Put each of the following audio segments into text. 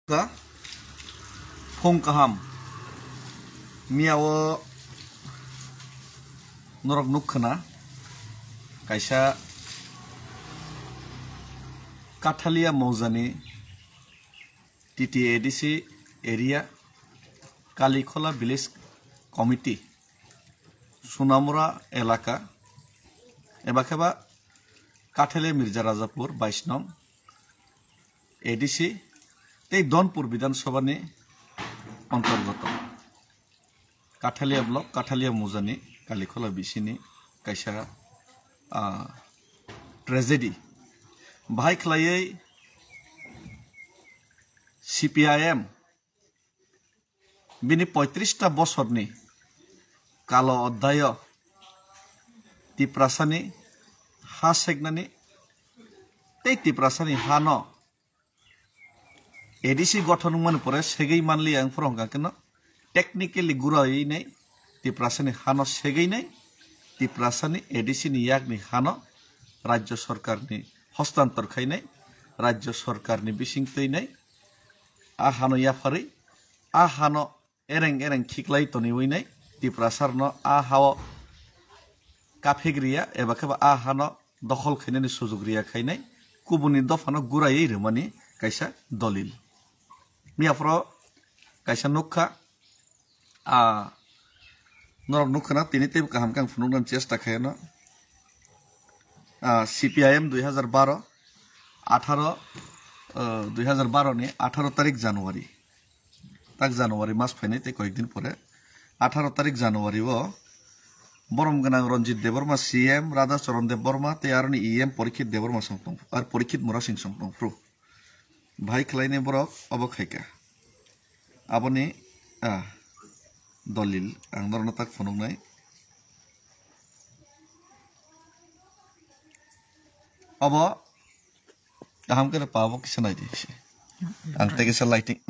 ka phong kaham miawo norok nukhana kaisa Kathalia Mauzani TTADC area Kalikhola village committee Sunamura elaka ebakeba Kathalia Mirza Rajapur 22 nং ADC এই দনপুর বিধানসভানি অন্তর্গত Kathalia block Kathalia মৌজানি Kalikhola বিসিনি কাইসা tragedy ভাই খলাই CPIM বিনি 35টা বছরনি কালো অধ্যায় তিপ্রাসানি হা সেগনানি এই তিপ্রাসানি হান ADC গঠন মানে পরে সেগেই মানলি আং ফরংকা কেন টেকনিক্যালি গুরাই নাই তিপ্রাসানি হানো সেগেই নাই তিপ্রাসানি ADC নি ইয়াকনি হানো রাজ্য সরকারনি হস্তান্তর খাই নাই রাজ্য সরকারনি বিসিংতই নাই আ হানো ইয়াফারি আ হানো এরেং এরেং খিকলাই তনি ওই নাই তিপ্রাসারনো আ হাও কাফেগ্রিয়া এবা কেবা আ হানো দখল খাইনানি সুযোগরিয়া খাই নাই কুবুনি দফানো গুরাই রমানি কাইসা দলিল মিয়াফ্র কাইসা নুখা নরক নুখানা তিনি তেব কাহাম কাং ফুনুনান চেষ্টা খায়নো CPIM 2012 2012 নি 18 তারিখ জানুয়ারি তাক জানুয়ারি মাস ফাইনাইতে কয়েকদিন পরে 18 তারিখ জানুয়ারি ও বরম গনাং রঞ্জিত দেববর্মা CM রাধাচরণ দেববর্মা তে আরনি EM পরীক্ষিত দেববর্মা সংতং আর পরীক্ষিত মুরা সিং সংতং প্রু ভাই খলাইনে বরক অবখাইকা আপনি দলিল আং দরনা তাক ফনুংনাই अब हम के पावो किसे नहीं दिसे अंते के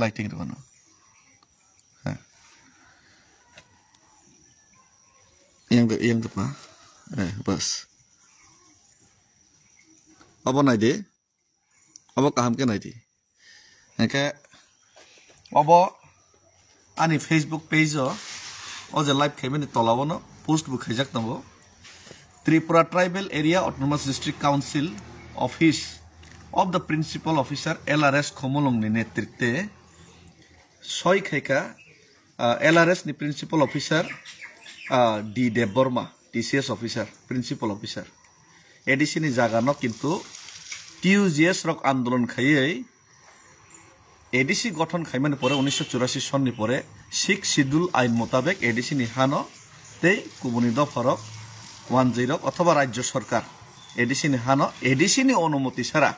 lighting रवनो yang tu pa bas अब नहीं दे अब काम के नहीं दे के अब आनी फेसबुक पेज ओ जे लाइव खेमेनि तलावनो पोस्ट बुक खैजाक दंगो Tripura Tribal Area Autonomous District Council Office of the Principal Officer LRS Khomolong ni netritwe soi khaika LRS ni Principal Officer D Deborma TCS Officer Principal Officer ADC ni jaga no kintu TUGS rok আন্দোলন খাইয়ে ADC গঠন খাইমানে পরে 1984 সন নি পরে 6 schedule আইন মোতাবেক ADC ni হানো তেই কুবুনি দফরক 10 অথবা রাজ্য সরকার ADC নি হানো ADC নি অনুমতি ছাড়া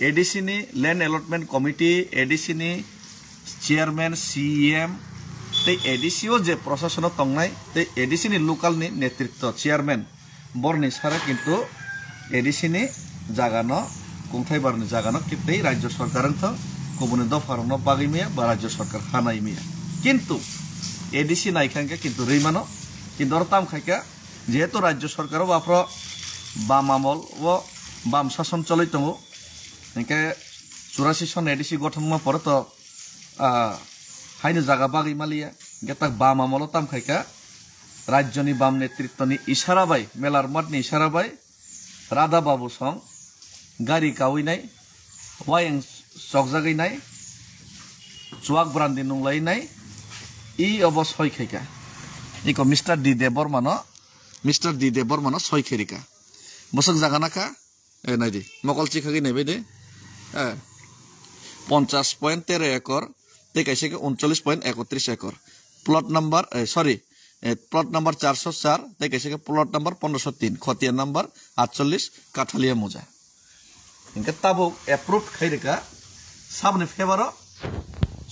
ADC নি ল্যান্ড অ্যালটমেন্ট কমিটি ADC নি চেয়ারম্যান CM তে ADC ও যে প্রশাসন তংনাই তে ADC নি লোকাল নি নেতৃত্ব চেয়ারম্যান বর্নি ছাড়া কিন্তু ADC নি জাগানো কুংথাইবারনি জাগানো কিতেই রাজ্য সরকার তো কবুনি দফারনো বাগিমিয়া বা রাজ্য সরকার হানাইমিয়া কিন্তু ADC নাইখানকে কিন্তু রেইমানো কিন্তু রতাম খাইকা যেহেতু রাজ্য সরকারও বাপ্র বাম আমল ও বাম শাসন চলাই দङ একে 84 সন ADC গঠন পরে তো হাইনো জায়গা বাগি মালিয়া গেতাক বাম আমল তাম খাইকা রাজ্যনি বাম নেতৃত্বনি ইশারা বাই মেলার মতনি ইশারা বাই রাধা বাবু সং গাড়ি কাউইনাই ওয়াইং সকজাগैनाय চুয়াক ব্রান্দি নুংলাইনাই ই অবশ্যই খাইকা ইকো mister D Debbarma Mr. D. Debormano soy kerika. Bosok jaganaka নাই দি মকল চিখাগি নেবে দে 50.13 একর তে কাইছে 39.31 acre plot number plot number 404 তে কাইছে প্লট নাম্বার 1503 খতিয়া নাম্বার 48 কাঠালিয়া মোজা ইনকে তাবো অ্যাপ্রুভড খাইরেকা সাবনে favour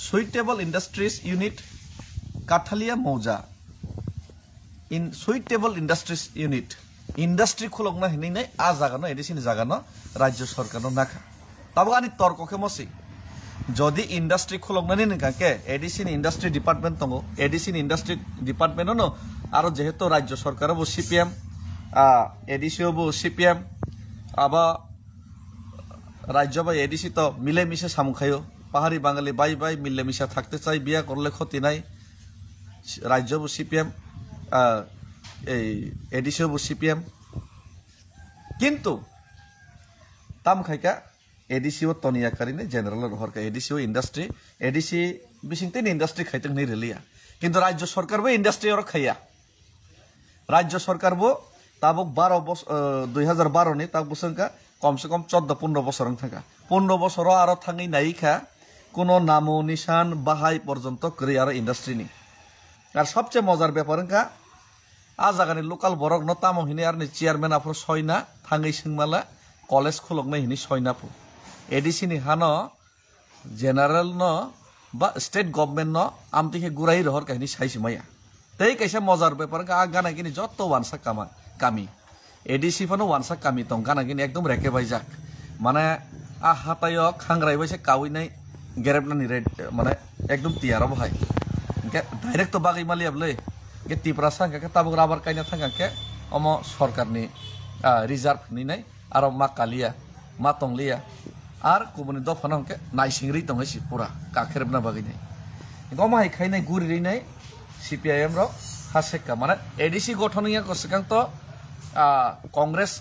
suitable industries unit Kathalia মোজা in suitable industries unit industry khulokna hinai nai a jaga no ADC ni jaga no rajyo sarkar no nakha tabo ani torko ke mosi jodi industry khulokna ni nka ADC ni industry department tongo ADC ni industry department no aro jehetu rajyo sarkar bo CPM ADC bo CPM aba রাজ্য বা ADC তো মিলে মিশে সামু খাইও পাহাড়ি বাঙালি bye bye মিলেমিশা থাকতে চাই, বিয়া করলে ক্ষতি নাই। রাজ্যবো সিপিএম, এই এডিসিও সিপিএম, কিন্তু তাম খাইকা এডিসিও তনিয়াকারিনে জেনারেল হরকা এডিসিও ইন্ডাস্ট্রি এডিসি বিসিংতেন ইন্ডাস্ট্রি খাইতেন নি রেলিয়া, কিন্তু রাজ্য সরকারবো ইন্ডাস্ট্রি ওর খাইয়া। রাজ্য সরকারবো তাবক 2012 নি তাক বসংকা কমসে কম 14-15 বছর থাকা, 15 বছর আরো থাঙি নাইখা কোনো নামো নিশান বাহাই পর্যন্ত করে আর ইন্ডাস্ট্রি নি। আর সবচেয়ে মজার ব্যাপার আজাগানি লোকাল বরক ন তামো হিনি আর চেয়ারম্যান আফর সয়না থাঙি সিংমালা কলেজ খুলক হিনি সয়নাফু এডিসি নি হানো জেনারেল ন বা স্টেট গভর্নমেন্ট ন আমতিকে গুড়াই রহর কাহিনী সাইছি মাইয়া। তাই কাইসা মজার ব্যাপার গানা কিনি যত ওয়ানসা কামি এডিসি ফানো ওয়ানসা কামি তং গানা কিনি একদম রেকে বাইজাক মানে হাতায় খাংরাই বাইছে কাউইনাই গেরেবনানি রেড মানে একদম তিয়ারা বহাই ডাইরেক্ট তো বাগै মালিয়াবলে টিপরা सांगे ताबुक राबार कायना थांगाके अम सरकारनि रिजार्व निनाय आरो मा कालिया मा तंलिया आर गुबुन दफानांके नायसिंग्रि दंसि पुरा काखेरबना बागैनाय गमाय खायनाय गुरिनाय सीपीआईएम रो हासेका माने एडीसी गठनिया कसकां तो कांग्रेस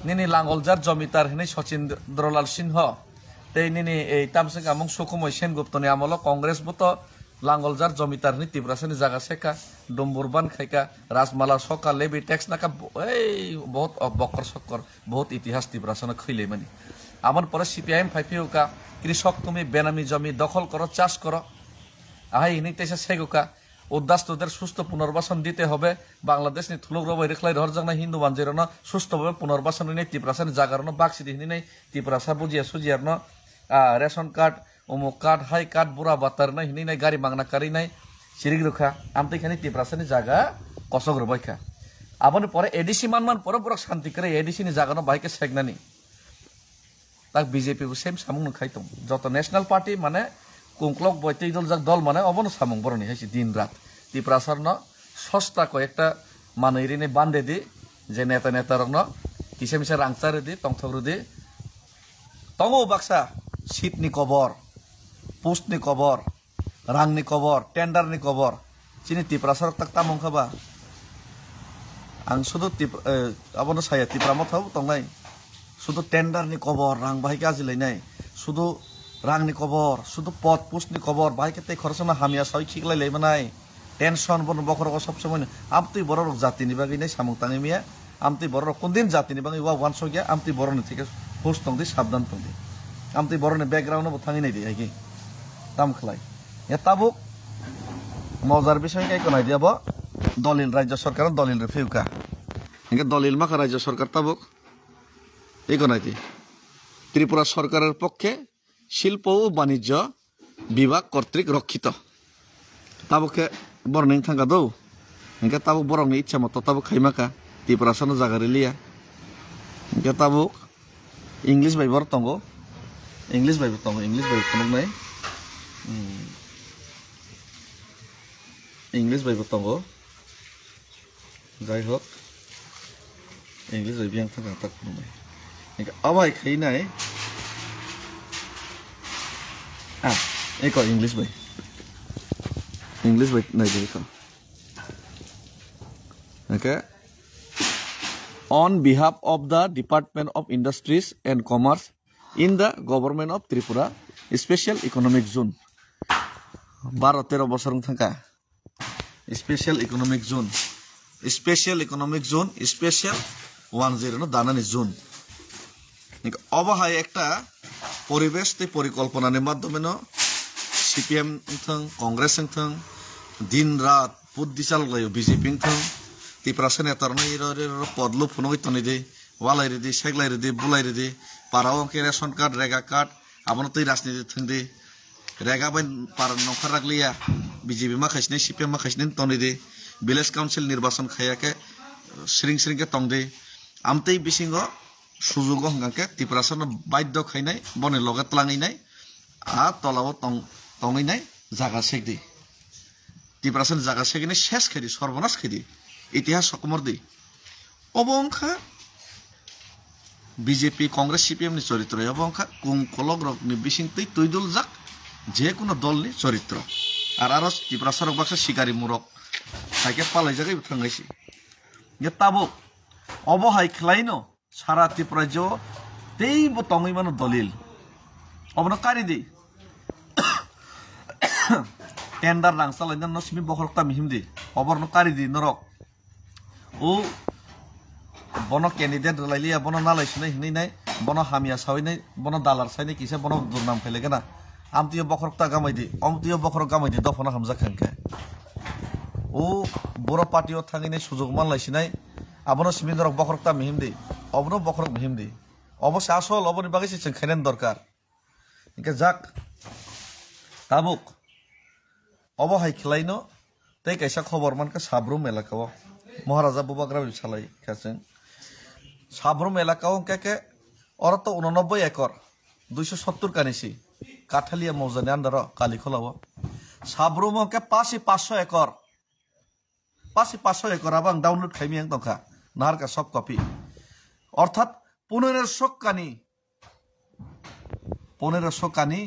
निनि लांगलजार जमिदार हिनै सचिन्द्रलाल सिंह तै निनि ए तामसिं आमं सुकुमय सेनगुप्तनि आमल कांग्रेस बतो लांगलजार जमिदारनि तिब्रासनि जागा सेका डम्बुरबान खायका राजमाला सका लेबी टैक्स नाका बहुत बकर सक्कर बहुत इतिहास तिब्रासन खैले माने आमन पर सीपीआईएम फाइफिउका कृषक তুমি বেনামি জমি দখল করো চাষ করো আহাই ইনি তেসা সেগুকা উদ্দাস্তদের সুস্থ পুনর্বাসন দিতে হবে বাংলাদেশনি থুলুক রবাই রেখলাই রহর জানা হিন্দু বানজেরন সুস্থভাবে পুনর্বাসন নিয়ে তিব্রাসনি জাগারন বাক্সিদি হিনি নাই তিব্রাসা বুঝিয়া সুজিয়ারন রেশন कार्ड उमुक कार्ड हाई कार्ड बुरा बातार ना हिनी गाड़ी मांगना करी नाई सिरिग रुखा आमते खानी तिब्रासनि जागा कसक रबायखा आबनि परे एडीसी मान परे बुरा शांति करे एडीसी नि जागा न बाइके सेगनानि ताक बीजेपी बो सेम सामुं नखाइतम जत नेशनल पार्टी माने कुंक्लक बयते दल जाक दल माने अबन सामुं बरनि हाइसि दिन रात तिब्रासर न सस्ता कयेकटा मानैरिनि बान्दे दि जे नेता नेतार न किसे मिसे रांचारे दि तंथग्रु दि तंगो बाक्सा सीटनि कबर पोस्टनि कबर रांनि कबर टेंडारनि कबर चिनि तिब्रासर तक तामं खाबा आं सुदु आबनो साया तिब्रामो थाव तंनाय सुदु टेंडारनि कबर रां बाहाय गाजिलायनाय सुदु रांनि कबर सुदु पद पोस्टनि कबर बाहाय केते खरसना हामिया साय खिगलायलाय मानाय टेंशन बन बखरको सब समय आमति बररक जातिनि बागैनै सामं ताङिमिया आमति बररक कोनदिन जातिनि बागै वा वानस गया आमति बररनि थिके पोस्ट तंदि साबधान तंदि आमति बररनि बैकग्राउंड बो थाङि नायदि आइगे ताम खलाय या ताबुक मजार विषय काय कोनाय दियाबो दलिल राज्य सरकार दलिल रिफिउका इनके दलिल माखा राज्य सरकार ताबुक এই কোনায় দি ত্রিপুরা সরকারের পক্ষে শিল্প ও বাণিজ্য বিভাগ কর্তৃক রক্ষিত তাবুকে বরনিং থাঙ্গা দৌ ইনকে তাবুক বরংনি ইচ্ছা মতো তাবুক খাইমাকা ত্রিপুরা সন জায়গা রিলিয়া ইনকে তাবুক ইংলিশ বাইবর তঙ্গো इंग्लिश बाइबल तंगो इंग्लिश बाइबल तंग नाय इंग्लिश बाइबल तंगो जाय होक English Bible yang tang tak नाय इनका अबाय खैनाय एको इंग्लिश बाइ नाय देखो okay on behalf of the Department of Industries and Commerce in the government of Tripura special economic zone 12-13 বছর থাকা special economic zone special 10 দানানি জোন অবহায় একটা পরিবেশ তে পরিকল্পনার মাধ্যমে সিপিএম থং কংগ্রেস থং দিন রাত বুদ্ধি চালায় বিজেপি থং तिब्रासन नेतारनो पदलु फुनगै तनि दे वालाय रे सेगलाय रे बुलाय रे पाराव के रेशन कार्ड रेगा कार्ड आबनो तै राजनीति थंदे रेगा बाय पार नखर रागलिया बीजेपी मा खाइसने सीपीएम मा खाइसने तनि दे विलेज काउन्सिल निर्वाचन खायाके श्रिंग के तंदे आमतै बिसिंगो सुजुग हंगाके तिब्रासन बाध्य खाइनाय बने लगे तलाङैनाय आ तलाव तङैनाय जागा सेगदि तिब्रासन जागा सेगने शेष खाइदि सर्वनाश खाइदि इतिहास सकमर दी अबंखा बीजेपी कांग्रेस सीपीएम नि चरित्र अबंखा कुंकलग रकनि बिसिंतै तैदुल जाक যে কোনো দলনি চরিত্র আর আরো ত্রিপুরা সড়ক বাক্সা শিকারি মুরক সাইকে পালাই জায়গায় থাঙ্গাইছি যে তাবো অবহাই খেলাইনো সারা ত্রিপুরা যে তেই তঙই মানো দলিল অবন কারি দি টেন্ডার রাংসালাই না সিমি বখরকটা মিহিম দি অবর্ণ কারি দি নরক ও বন ক্যান্ডিডেট লাইলিয়া বন নালাইছিনাই হিনাই নাই বন হামিয়া সাউইনাই বন দালার সাইনাই কিসে বন দুর্নাম ফেলেগে না আমতিও বখরকটা গামাই দি আমতিও বখরক গামাই দি দফনা হামজা খানকে ও বড় পার্টিও থাঙিনাই সুযোগ মান লাইছিনাই আবনো সিমি নরক বখরকটা মিহিম দি অবনো বখরক মিহিম দি অবশ্য আসল অবনি বাগেছি जों খাইনেন দরকার ইনকে যাক তাবুক অবহাই খেলাইনো তাই কাইসা খবর মানকে সাব্রুম এলাকাও মহারাজা বুবাগ্রা সালাই খাচ্ছেন সাব্রুম এলাকাও কে ওরা তো 89 একর 270 কানিসি কাঠালিয়া মৌজানি আন্ডার কালিখোলাও সাব্রুম কে পাশে 500 একর পাশে 500 একর আবাং ডাউনলোড খাইমি আং দংখা নাহারকা সব কপি অর্থাৎ 1500 কানি 1500 কানি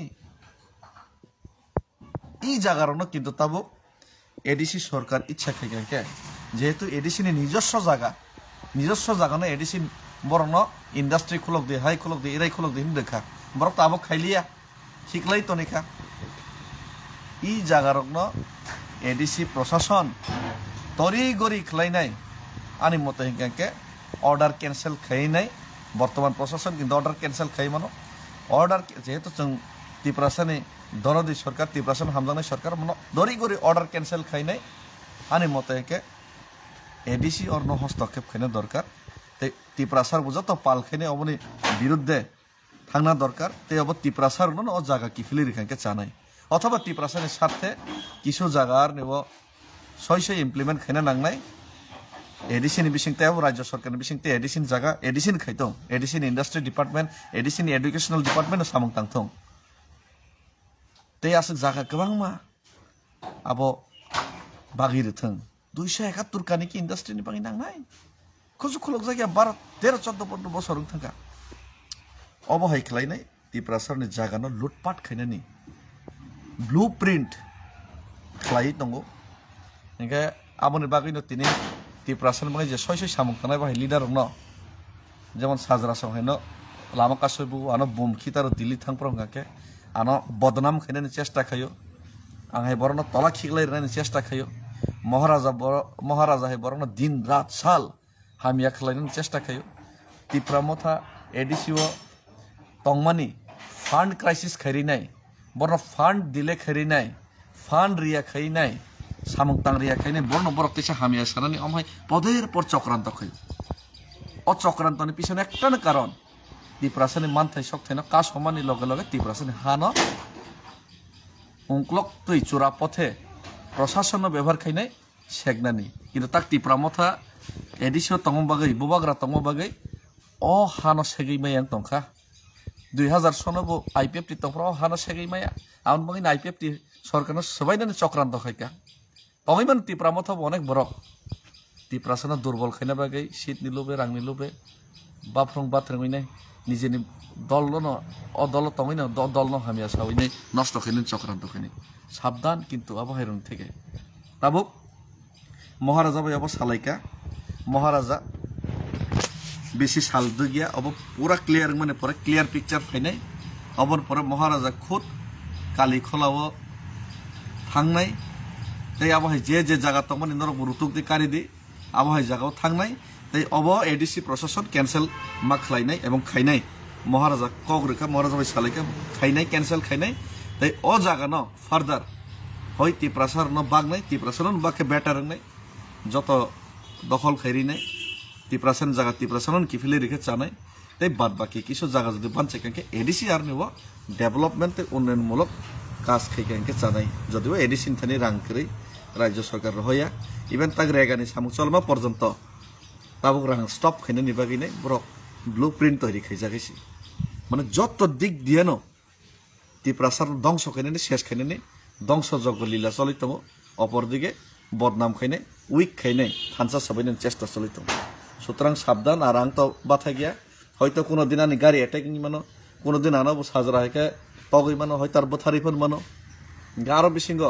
এই জায়গারও কিন্তু তাবো এডিসি সরকার ইচ্ছা খাইকে যেহেতু এডিসিনি নিজস্ব জায়গা না এডিসি বরং ইন্ডাস্ট্রি খুলক দিয়ে হাই খুলক দিয়ে এরাই খুলক দিয়ে দেখা বরং তাবো খাইলিয়া শিখলাই তো নিখা এই জায়গার এডিসি প্রশাসন তরি গড়ি খেলাইনাই আনি মতো হিংকে অর্ডার ক্যান্সেল খাই নাই বর্তমান প্রশাসন কিন্তু অর্ডার ক্যান্সেল খাই মানো অর্ডার যেহেতু जों ত্রিপুরাসানি দরদি সরকার ত্রিপুরাসান হামজানাই সরকার মানে দরি গড়ি অর্ডার ক্যান্সেল খাই নাই আনি মতো হিংকে এডিসি অর্ণ হস্তক্ষেপ খাইনে দরকার ত্রিপুরাসার বুঝা তো পাল খাইনে অবনি বিরুদ্ধে থাকনা দরকার তে অব ত্রিপুরাসার ও জায়গা কিফিলি রেখাকে চানাই অথবা ত্রিপুরাসানের স্বার্থে কিছু জায়গার নেব সই ইমপ্লিমেন্ট খাইনে নাংনাই এডিসিন বিশিংতে রাজ্য সরকারের বিশিংতে এডিসিন জায়গা এডিসিন খাইতং এডিসিন ইন্ডাস্ট্রি ডিপার্টমেন্ট এডিসিন এডুকেশনাল ডিপার্টমেন্ট সামং তাংথং তে আসক জায়গা गोबां मा আবো বাগিরথং 271 কানি কি ইন্ডাস্ট্রিনি বাগি নাংনাই খুজু খুলক জায়গা 12 13 14 15 বছর থাকা অবহাই খেলাইনাই ত্রিপুরাসারनि জায়গাनो লুটপাট খাইনানি ব্লুপ্রিন্ট খেলাই দङ একে আমনি বাগিনো তিনি ত্রিপুরাসার মানে যে সয় সামুক থানায় বাহাই লিডার ন যেমন সাজরা সহায় লামা কাসবু আনো বুমখিতার দিল্লি থাংপ্রং গাকে আনো বদনাম খাইনানি চেষ্টা খাইयो आंहाय बरनो तला खिगलाई रहने चेष्टा खायो महाराजा है बरनो दिन रात साल हामिया खलाइनो चेष्टा खायो त्रिपुरा मथा एडिसिओ तंगमानी फांड क्राइसिस खैरिनाय बरनो फांड दिले खैरिनाय फांड रिया खैनाय सामंग तां रिया खैनाय बरनो बरक तेसा हामिया सानानि अमहाय पदेर पर चक्रांत खायो अ चक्रांतनि पिछने एकटानो कारण त्रिपुरासानि मानथाय सक्थायनो का समानि लगे लगे त्रिपुरासानि हानो उंक्लक तुई चुरा पथे प्रशासन व्यवहार खाइनाय सेगनानि किन्तु ताक त्रिपुरा मथा एडिसिओ तंगबागै बुबाग्रा तंगबागै अ हानो सेगैमायां तंखा 2000 सनबो आईपीएफ टी तंफ्रा हानो सेगैमाया आउन बागै आईपीएफ टी सरकारनो सबाइनानि चक्रान्त खाइका तंगैमान त्रिपुरा मथा अनेक बरक त्रिपुरासाना दुर्बल खाइना बागै सीट निलुबे रां निलुबे बाफ्रं बाथ्रंगैनाय निजेनि दलनो अ दल तंगैनो दलनो हामिया सावैनाय नष्ट खाइनाय चक्रान्त खाइनाय साबधान किन्तु आबहायरन थेके ताबो महाराजा बायाबो सालायका महाराजा बेसी साल दुगिया अब पूरा क्लियर माने पूरा क्लियर पिक्चर फाइनाय अबन पर महाराजा खुद काली खोलाव थांनाय तै आबहाय जे जागा तंगमानि नरक रुतुक दि कारि दि आबहाय जागाव थांनाय तै अब एडिसि प्रशासन कैंसल मा खलायनाय एवं खायनाय महाराजा कग्रेखा महाराजा बाय सालायका खायनाय कैंसल खायनाय तै अ जागा न फार्दार हय त्रिपुरासार न बागनाय त्रिपुरासार न बाके बेटार रंनाय जत दखल खैरिनाय त्रिपुरासान जागा त्रिपुरासान किफिले रेखे चानाय तै बाद बाकी किछु जागा जदि बानचे कांके एडिसि आर नेबो डेभलपमेंट उन्नयनमूलक काज खाइकांके चानाय जदिबो एडिसि थानि रां करै राज्य सरकार होया इभेन ताग रेगानि सामुचलमा पर्यन्त ताबुक रां स्टप खाइनानि बागैनाय ब्रक ब्लुप्रिन्ट तैरि खाइजागैसि माने जत दिक दियानो त्रिपुरासार ধ্বংস खाइनानि शेष खाइनानि ধ্বংস जग लीला चलित अपर दिके बदनाम खाइनाय उइक खाइनाय थानसा सबाइनानि चेष्टा चलित सुतरां साबधान आर आं तो बाथा गया हयतो कोनो दिन आनि गाड़ी अटैकिंग मानो कोनो दिन आनो साजरा हैके togui mano hoitar bothari pon mano garo bisingo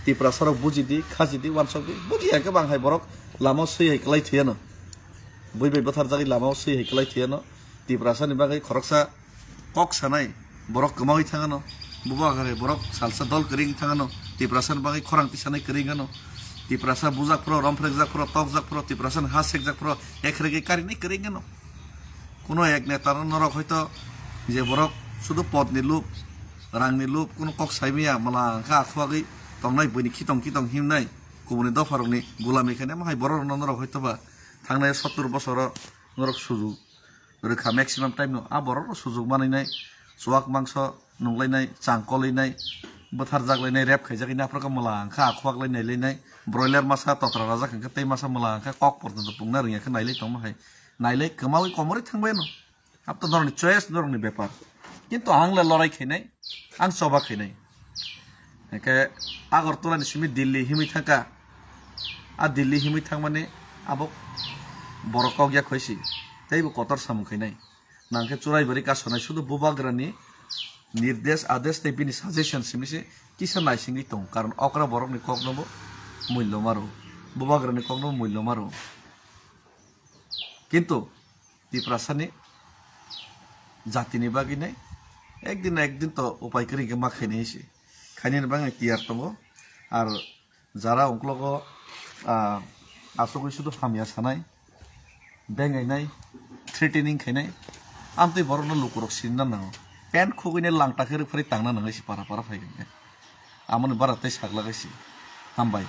tipra sorok bujidi khajidi wansokdi buji eke bang hai borok lama sei hai klai thiano bui bai bothar jagi lama sei hai klai thiano tipra sani bagai khoroksa kok sanai borok kemawai thangano buba gare borok salsa dol kering thangano tipra san bagai khorang tisanai keringano tiprasa bujak pro romfrek jak pro tok jak pro tiprasan hasek jak pro ekrege karini keringano কোনো এক নেতার নরক হয়তো যে বরক শুধু পদনি loop রাংনি loop কোনো কক সাইমিয়া মালা খা আখুয়াগৈ তংনাই বইনি খিতং হিমনাই গুবুনি দফারকনি গোলামি খানে মাহাই বড় নরক হয়তো বা থাংনাय 70 বছর নরক সুযোগ রোখা ম্যাক্সিমাম টাইম আ বড় সুযোগ বানাইনাय সোয়াক মাংস নংলাইনাय চাংকলাইনাय बोथार जागलायनाय रेप खायजागै नाफोरखौ माला खा आखुवागलायनाय लायनाय ब्रयलार मासा तत्रा राजा खांखा तै मासा माला खा कक पर्यन्त पुंना रियाखौ नायलाय तंमा हाय नायलाय कमावै कमरै थांबायनो अब तो धरनि चॉइस धरनि व्यापार किंतु आंला लड़ाई खैनाय आं सभा खैनाय एके आगरतलानि सिमि दिल्ली हिमै थांका आ दिल्ली हिमै थां माने आबो बरकाव गया खैसि तैबो कतर सामु खैनाय नांखे चुराइबारि कासनाय शुधु बुबाग्रानि निर्देश आदेश तै बिनि सजेशन सिमिसे किसा नायसिंगै दं कारण अकरा बरकनि ककनबो मूल्य मारो बुबाग्रानि ककनबो मूल्य मारो किंतु तिप्रासानि जातिनि बागिनाय একদিন তো উপায় করি গে মাখাইনে এসে খাইনে বাঙাই তিয়ার দङ আর যারা অংক্লগ আসগৈ শুধু হামিয়া সানাय বেঙাইনাय থ্রেটেনিং খাইनाय आमतै बरनो लुकरक सिनना नाङो पेन खुगैने लांटाखै फरै तांना नाङैसि पारा फायगोन आमन बारातै सागलागायसि हामबाय